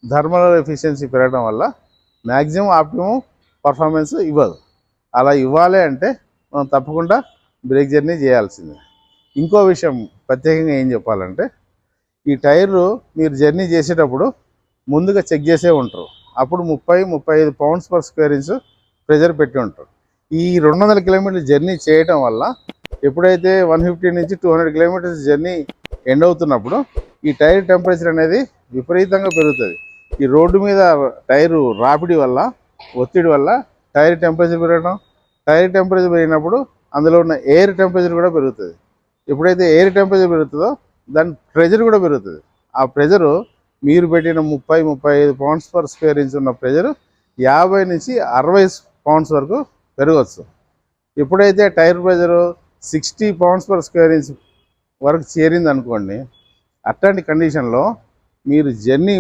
Thermal efficiency పెరగడం వల్ల maximum optimum performance ఇవ్వదు. అలా ఇవ్వాలి అంటే మనం తప్పకుండా బ్రేక్ జర్నీ చేయాల్సిందే. ఇంకో విషయం ప్రత్యేకంగా ఏం చెప్పాలంటే, ఈ టైర్లు మీరు జర్నీ చేసేటప్పుడు ముందుగా చెక్ చేసే ఉంటారు. అప్పుడు 30-35 pounds per square inch pressure పెట్టి ఉంటారు. ఈ 200 కిలోమీటర్లు జర్నీ చేయడం వల్ల ఎప్పుడైతే 150 నుంచి 200 కిలోమీటర్స్ జర్నీ ఎండ్ అవుతున్నప్పుడు ఈ టైర్ టెంపరేచర్ అనేది విపరీతంగా పెరుగుతుంది. ఈ రోడ్డు మీద టైరు రాపిడి వల్ల, ఒత్తిడి వల్ల టైర్ టెంపరేచర్ పెరగడం, టైర్ టెంపరేచర్ పెరిగినప్పుడు అందులో ఉన్న ఎయిర్ టెంపరేచర్ కూడా పెరుగుతుంది. ఎప్పుడైతే ఎయిర్ టెంపరేచర్ పెరుగుతుందో దాని ప్రెజర్ కూడా పెరుగుతుంది. ఆ ప్రెజరు మీరు పెట్టిన 30-35 పౌండ్స్ పర్ స్క్వేర్ ఇంచ్ ఉన్న ప్రెజరు 50 నుంచి 60 పౌండ్స్ వరకు పెరగవచ్చు. ఎప్పుడైతే tyre pressure 60 pounds per square inch వరకు చేరింది అనుకోండి, అట్లాంటి కండిషన్లో మీరు జర్నీ